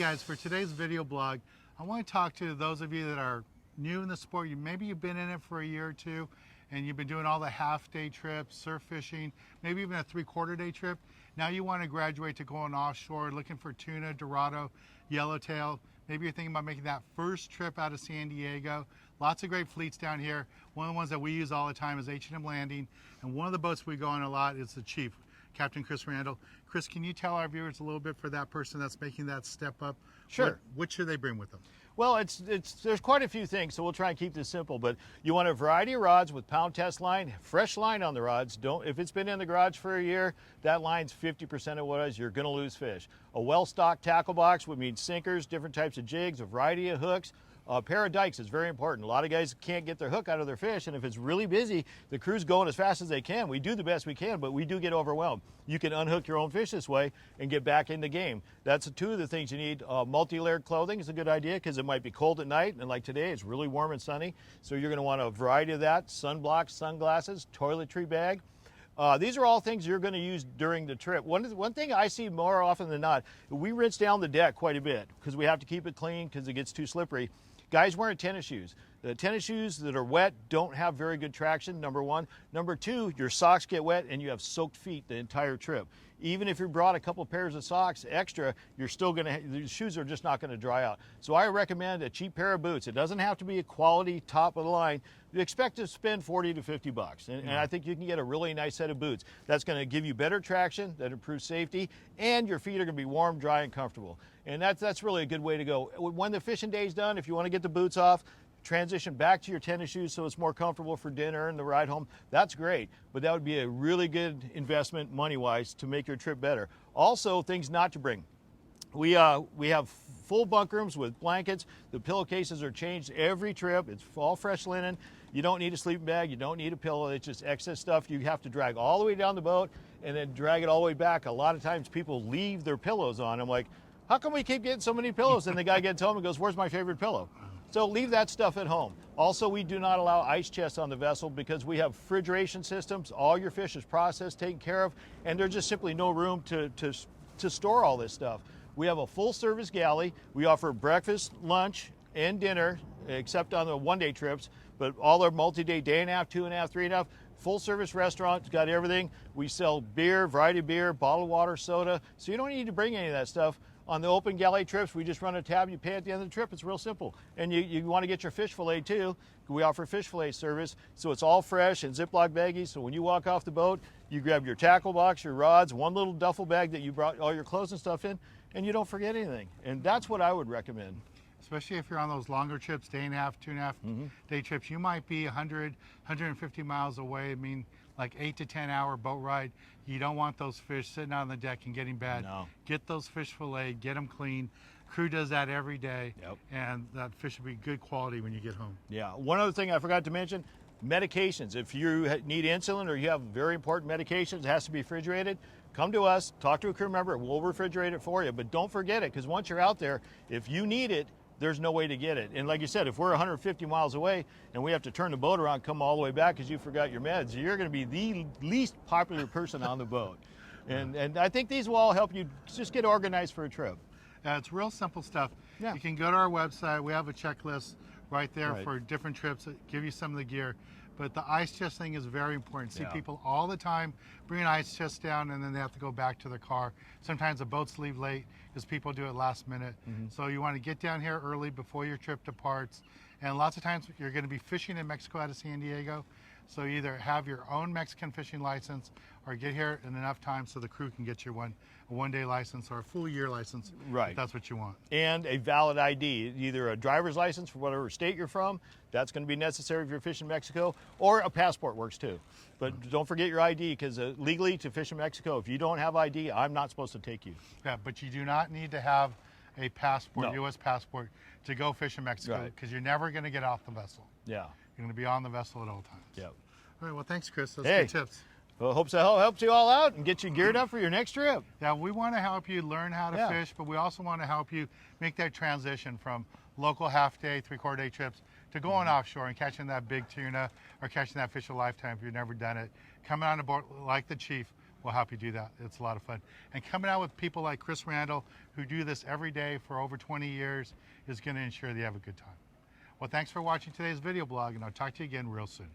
guys, for today's video blog, I want to talk to those of you that are new in the sport. Maybe you've been in it for a year or two and you've been doing all the half-day trips, surf fishing, maybe even a three-quarter-day trip. Now you want to graduate to going offshore, looking for tuna, dorado, yellowtail. Maybe you're thinking about making that first trip out of San Diego. Lots of great fleets down here. One of the ones that we use all the time is H&M Landing, and one of the boats we go on a lot is the Chief, Captain Chris Randall. Chris, can you tell our viewers a little bit for that person that's making that step up? Sure. What should they bring with them? Well, there's quite a few things, so we'll try and keep this simple, but you want a variety of rods with pound test line, fresh line on the rods. If it's been in the garage for a year, that line's 50% of what it is, you're gonna lose fish. A well-stocked tackle box would mean sinkers, different types of jigs, a variety of hooks. A pair of dikes is very important. A lot of guys can't get their hook out of their fish, and if it's really busy, the crew's going as fast as they can. We do the best we can, but we do get overwhelmed. You can unhook your own fish this way and get back in the game. That's two of the things you need. Multi-layered clothing is a good idea because it might be cold at night, and like today, it's really warm and sunny. So you're gonna want a variety of that: sunblock, sunglasses, toiletry bag. These are all things you're going to use during the trip. One thing I see more often than not, we rinse down the deck quite a bit because we have to keep it clean because it gets too slippery. Guys wearing tennis shoes. The tennis shoes that are wet don't have very good traction, number one. Number two, your socks get wet and you have soaked feet the entire trip. Even if you brought a couple pairs of socks extra, you're still the shoes are just not gonna dry out. So I recommend a cheap pair of boots. It doesn't have to be a quality top of the line. You expect to spend 40 to 50 bucks. And I think you can get a really nice set of boots. That's gonna give you better traction, that improves safety, and your feet are gonna be warm, dry, and comfortable. And that's really a good way to go. When the fishing day's done, if you wanna get the boots off, transition back to your tennis shoes so it's more comfortable for dinner and the ride home, that's great. But that would be a really good investment money-wise to make your trip better. Also, things not to bring. We have full bunk rooms with blankets. The pillowcases are changed every trip. It's all fresh linen. You don't need a sleeping bag. You don't need a pillow. It's just excess stuff you have to drag all the way down the boat and then drag it all the way back. A lot of times people leave their pillows on. I'm like, how come we keep getting so many pillows? And the guy gets home and goes, where's my favorite pillow? So leave that stuff at home. Also, we do not allow ice chests on the vessel because we have refrigeration systems. All your fish is processed, taken care of, and there's just simply no room to store all this stuff. We have a full service galley. We offer breakfast, lunch, and dinner, except on the one-day trips, but all our multi-day, day and a half, 2.5, 3.5, full service restaurant. It's got everything. We sell beer, variety of beer, bottled water, soda, so you don't need to bring any of that stuff. On the open galley trips, we just run a tab, you pay at the end of the trip. It's real simple. And you want to get your fish fillet too. We offer fish fillet service, so it's all fresh and Ziploc baggies. So when you walk off the boat, you grab your tackle box, your rods, one little duffel bag that you brought all your clothes and stuff in, and you don't forget anything. And that's what I would recommend. Especially if you're on those longer trips, day and a half, 2.5 day trips, you might be 100, 150 miles away. I mean, like 8 to 10 hour boat ride. You don't want those fish sitting on the deck and getting bad. No. Get those fish fillet, get them clean. Crew does that every day. Yep. And that fish will be good quality when you get home. Yeah, one other thing I forgot to mention, medications. If you need insulin or you have very important medications, it has to be refrigerated, come to us, talk to a crew member, we'll refrigerate it for you. But don't forget it, because once you're out there, if you need it, there's no way to get it. And like you said, if we're 150 miles away and we have to turn the boat around, come all the way back because you forgot your meds, you're going to be the least popular person on the boat. And I think these will all help you just get organized for a trip. It's real simple stuff. Yeah. You can go to our website. We have a checklist right there for different trips that give you some of the gear. But the ice chest thing is very important. See people all the time bring an ice chest down and then they have to go back to their car. Sometimes the boats leave late because people do it last minute. So you want to get down here early before your trip departs. And lots of times you're going to be fishing in Mexico out of San Diego. So either have your own Mexican fishing license or get here in enough time so the crew can get you a one-day license or a full year license, if that's what you want. And a valid ID, either a driver's license for whatever state you're from, that's going to be necessary if you're fishing Mexico, or a passport works too. But don't forget your ID, because legally to fish in Mexico, if you don't have ID, I'm not supposed to take you. Yeah, but you do not need to have a passport, U.S. passport, to go fish in Mexico, because you're never going to get off the vessel. Yeah. You're going to be on the vessel at all times. Yep. All right, well, thanks, Chris. Those good tips. Well, hope so helps you all out and get you geared up for your next trip. Yeah, we want to help you learn how to fish, but we also want to help you make that transition from local half-day, three-quarter-day trips to going offshore and catching that big tuna or catching that fish of a lifetime if you've never done it. Coming on a boat like the Chief, will help you do that. It's a lot of fun. And coming out with people like Chris Randall, who do this every day for over 20 years, is going to ensure that you have a good time. Well, thanks for watching today's video blog, and I'll talk to you again real soon.